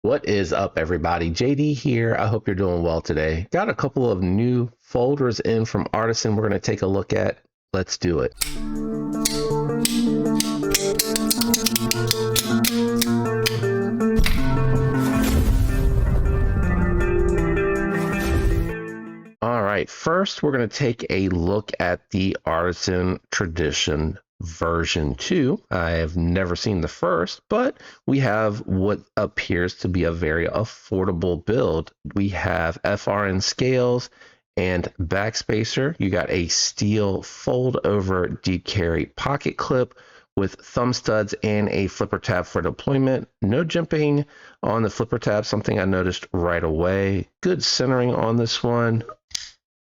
What is up, everybody? JD here. I hope you're doing well today. Got a couple of new folders in from Artisan we're going to take a look at. Let's do it. All right, first we're going to take a look at the Artisan Tradition version 2. I have never seen the first, but we have what appears to be a very affordable build. We have FRN scales and backspacer. You got a steel fold over deep carry pocket clip with thumb studs and a flipper tab for deployment. No jimping on the flipper tab, something I noticed right away. Good centering on this one.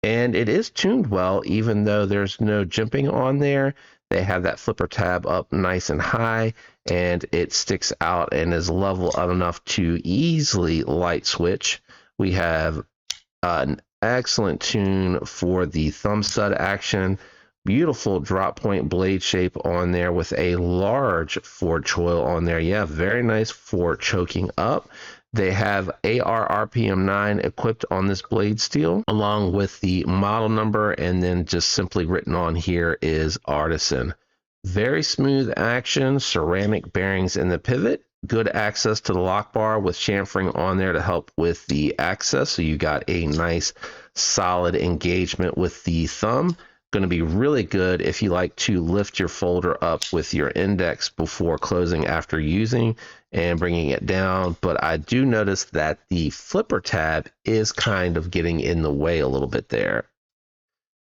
And it is tuned well, even though there's no jimping on there. They have that flipper tab up nice and high, and it sticks out and is level enough to easily light switch. We have an excellent tune for the thumb stud action. Beautiful drop point blade shape on there with a large forward choil on there. Yeah, very nice for choking up. They have AR RPM 9 equipped on this blade steel, along with the model number, and then just simply written on here is Artisan. Very smooth action, ceramic bearings in the pivot, good access to the lock bar with chamfering on there to help with the access. So you got a nice solid engagement with the thumb. Going to be really good if you like to lift your folder up with your index before closing after using and bringing it down. But I do notice that the flipper tab is kind of getting in the way a little bit there.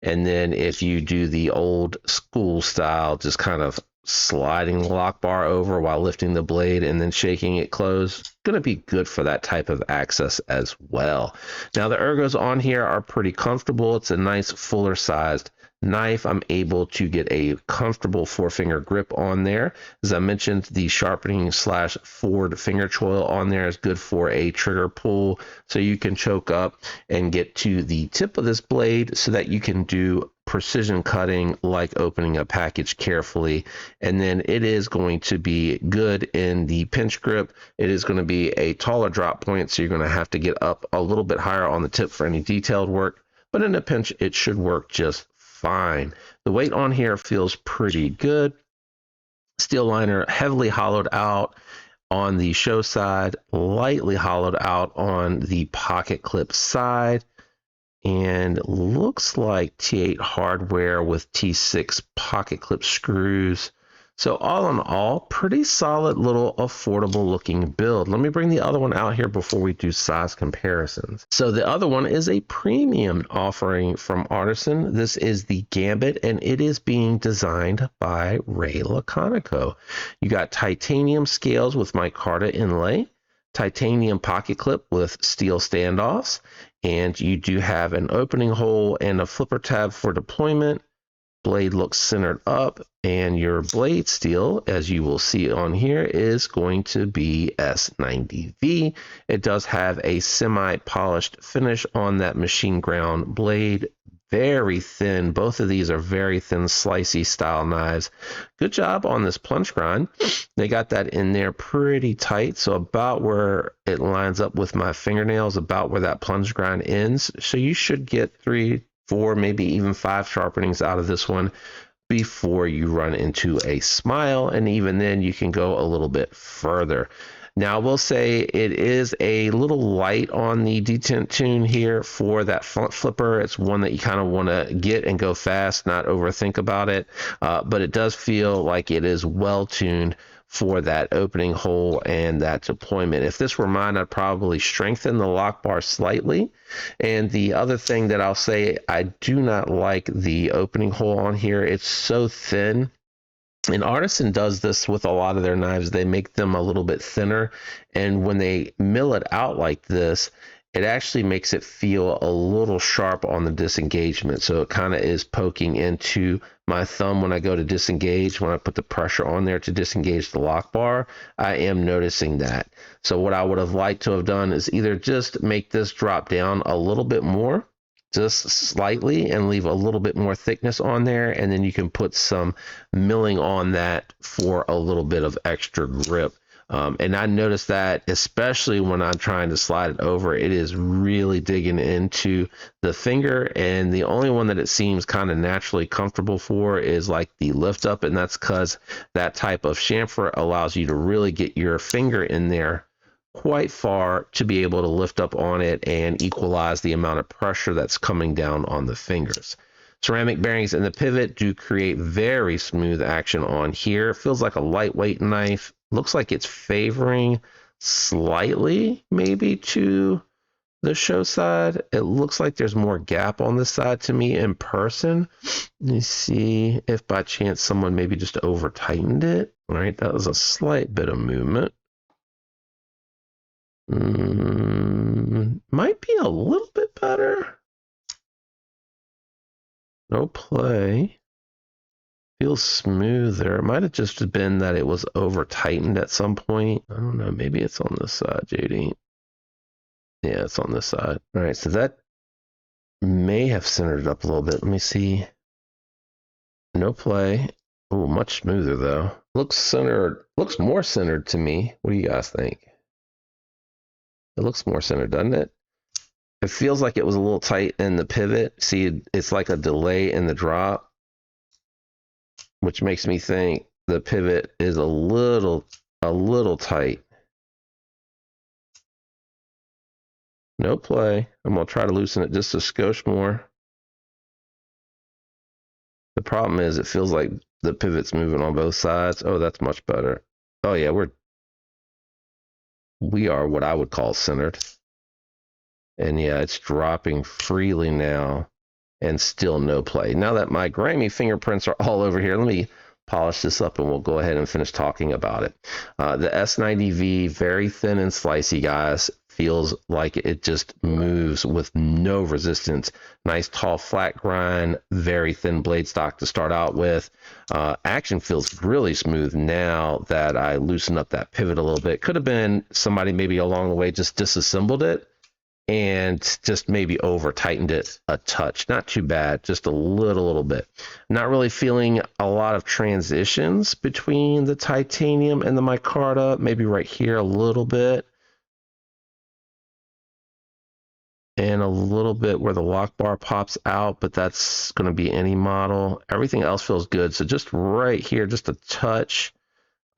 And then if you do the old school style, just kind of sliding the lock bar over while lifting the blade and then shaking it closed, going to be good for that type of access as well. Now the ergos on here are pretty comfortable. It's a nice fuller sized knife. I'm able to get a comfortable 4-finger grip on there. As I mentioned, the sharpening / forward finger choil on there is good for a trigger pull, so you can choke up and get to the tip of this blade so that you can do precision cutting, like opening a package carefully. And then it is going to be good in the pinch grip. It is going to be a taller drop point, so you're going to have to get up a little bit higher on the tip for any detailed work, but in a pinch it should work just fine. The weight on here feels pretty good. Steel liner heavily hollowed out on the show side, lightly hollowed out on the pocket clip side, and looks like T8 hardware with T6 pocket clip screws. So all in all, pretty solid little affordable looking build. Let me bring the other one out here before we do size comparisons. So the other one is a premium offering from Artisan. This is the Gambit, and it is being designed by Ray Laconico. You got titanium scales with micarta inlay, titanium pocket clip with steel standoffs, and you do have an opening hole and a flipper tab for deployment. Blade looks centered up, and your blade steel, as you will see on here, is going to be S90V. It does have a semi-polished finish on that machine ground blade. Very thin. Both of these are very thin, slicey style knives. Good job on this plunge grind. They got that in there pretty tight, so about where it lines up with my fingernails, about where that plunge grind ends. So you should get 3, 4, maybe even 5 sharpenings out of this one before you run into a smile, and even then you can go a little bit further. Now I will say it is a little light on the detent tune here for that front flipper. It's one that you kind of want to get and go fast, not overthink about it, but it does feel like it is well tuned for that opening hole and that deployment. If this were mine, I'd probably strengthen the lock bar slightly. And the other thing that I'll say, I do not like the opening hole on here. It's so thin. And Artisan does this with a lot of their knives. They make them a little bit thinner, and when they mill it out like this, it actually makes it feel a little sharp on the disengagement. So it kind of is poking into my thumb when I go to disengage. When I put the pressure on there to disengage the lock bar, I am noticing that. So what I would have liked to have done is either just make this drop down a little bit more, just slightly, and leave a little bit more thickness on there, and then you can put some milling on that for a little bit of extra grip. And I noticed that especially when I'm trying to slide it over, it is really digging into the finger. And the only one that it seems kind of naturally comfortable for is like the lift up. And that's because that type of chamfer allows you to really get your finger in there quite far to be able to lift up on it and equalize the amount of pressure that's coming down on the fingers. Ceramic bearings in the pivot do create very smooth action on here. It feels like a lightweight knife. Looks like it's favoring slightly maybe to the show side. It looks like there's more gap on this side to me in person. Let me see if by chance someone maybe just over tightened it. All right, that was a slight bit of movement. Might be a little bit better. No play. Feels smoother. It might have just been that it was over tightened at some point. I don't know. Maybe it's on this side, JD. Yeah, it's on this side. All right, so that may have centered it up a little bit. Let me see. No play. Oh, much smoother though. Looks centered. Looks more centered to me. What do you guys think? It looks more centered, doesn't it? It feels like it was a little tight in the pivot. See, it's like a delay in the drop, which makes me think the pivot is a little tight. No play. I'm going to try to loosen it just a skosh more. The problem is it feels like the pivot's moving on both sides. Oh, that's much better. Oh yeah, we are what I would call centered. And yeah, it's dropping freely now and still no play. Now that my grimy fingerprints are all over here, let me polish this up and we'll go ahead and finish talking about it. The S90V, very thin and slicey, guys. Feels like it just moves with no resistance. Nice tall flat grind, very thin blade stock to start out with. Action feels really smooth now that I loosened up that pivot a little bit. Could have been somebody maybe along the way just disassembled it and just maybe over tightened it a touch. Not too bad, just a little bit. Not really feeling a lot of transitions between the titanium and the micarta. Maybe right here a little bit. And a little bit where the lock bar pops out, but that's going to be any model. Everything else feels good. So just right here, just a touch.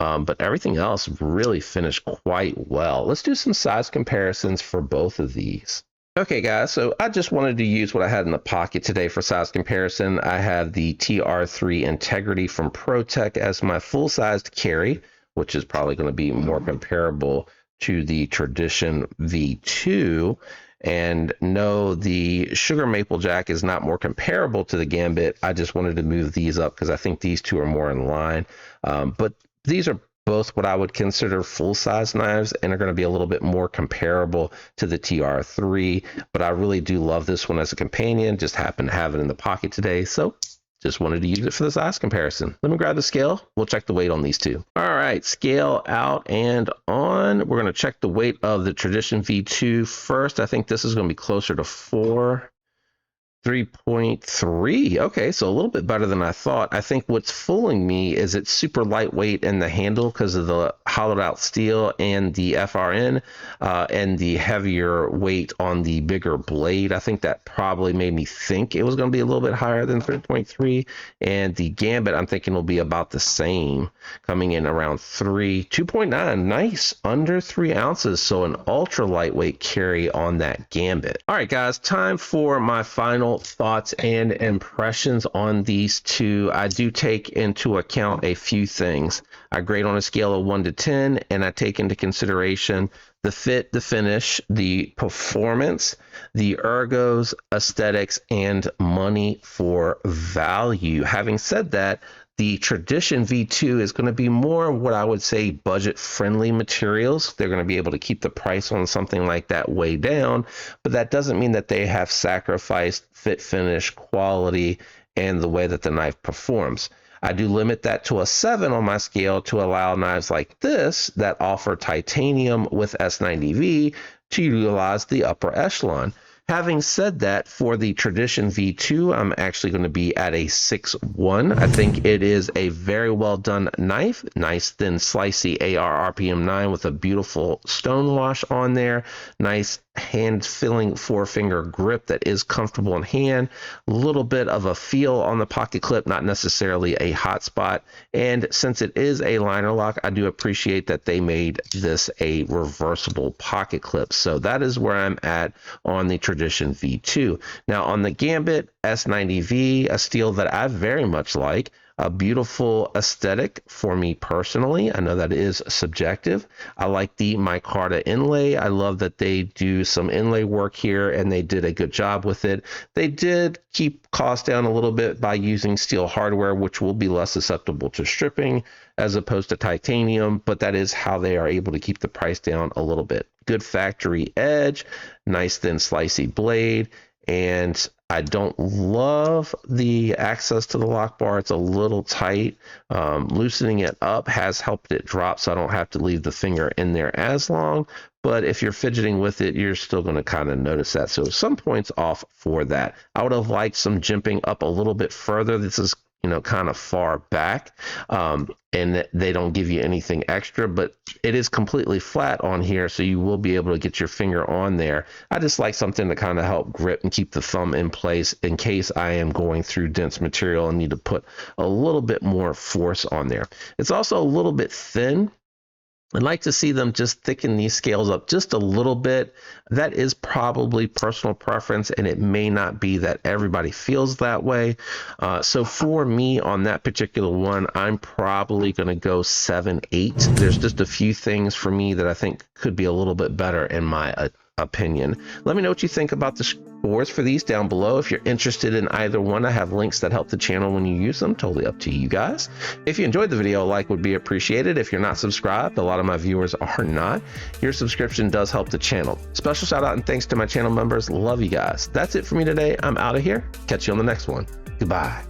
But everything else really finished quite well. Let's do some size comparisons for both of these. Okay, guys, so I just wanted to use what I had in the pocket today for size comparison. I have the TR3 Integrity from ProTech as my full-sized carry, which is probably going to be more comparable to the Tradition V2. And no, the Sugar Maple Jack is not more comparable to the Gambit. I just wanted to move these up because I think these two are more in line. But these are both what I would consider full-size knives and are going to be a little bit more comparable to the TR3. But I really do love this one as a companion. Just happened to have it in the pocket today, so just wanted to use it for the size comparison. Let me grab the scale. We'll check the weight on these two. All right, scale out and on. We're going to check the weight of the Tradition V2 first. I think this is going to be closer to 3.3. Okay, so a little bit better than I thought. I think what's fooling me is it's super lightweight in the handle because of the hollowed out steel and the FRN and the heavier weight on the bigger blade. I think that probably made me think it was going to be a little bit higher than 3.3. And the Gambit, I'm thinking will be about the same, coming in around 2.9. Nice, under 3 ounces. So an ultra lightweight carry on that Gambit. All right, guys, time for my final thoughts and impressions on these two. I do take into account a few things. I grade on a scale of 1 to 10, and I take into consideration the fit, the finish, the performance, the ergos, aesthetics, and money for value. Having said that, the Tradition V2 is going to be more what I would say budget-friendly materials. They're going to be able to keep the price on something like that way down, but that doesn't mean that they have sacrificed fit, finish, quality, and the way that the knife performs. I do limit that to a 7 on my scale to allow knives like this that offer titanium with S90V to utilize the upper echelon. Having said that, for the Tradition V2, I'm actually going to be at a 6.1. I think it is a very well done knife. Nice thin slicey AR RPM 9 with a beautiful stone wash on there. Nice hand filling 4-finger grip that is comfortable in hand. A little bit of a feel on the pocket clip, not necessarily a hot spot. And since it is a liner lock, I do appreciate that they made this a reversible pocket clip. So that is where I'm at on the Tradition V2. Now on the Gambit S90V, a steel that I very much like, a beautiful aesthetic for me personally. I know that is subjective. I like the micarta inlay. I love that they do some inlay work here and they did a good job with it. They did keep costs down a little bit by using steel hardware, which will be less susceptible to stripping as opposed to titanium, but that is how they are able to keep the price down a little bit. Good factory edge, nice thin slicey blade, and I don't love the access to the lock bar. It's a little tight. Loosening it up has helped it drop, so I don't have to leave the finger in there as long. But if you're fidgeting with it, you're still going to kind of notice that. So some points off for that. I would have liked some jimping up a little bit further. This is, you know, kind of far back, and they don't give you anything extra, but it is completely flat on here, so you will be able to get your finger on there. I just like something to kind of help grip and keep the thumb in place in case I am going through dense material and need to put a little bit more force on there. It's also a little bit thin. I'd like to see them just thicken these scales up just a little bit. That is probably personal preference, and it may not be that everybody feels that way. So for me on that particular one, I'm probably going to go 7.8. There's just a few things for me that I think could be a little bit better in my opinion. Let me know what you think about the scores for these down below. If you're interested in either one, I have links that help the channel when you use them. Totally up to you guys. If you enjoyed the video, a like would be appreciated. If you're not subscribed, a lot of my viewers are not. Your subscription does help the channel. Special shout out and thanks to my channel members. Love you guys. That's it for me today. I'm out of here. Catch you on the next one. Goodbye.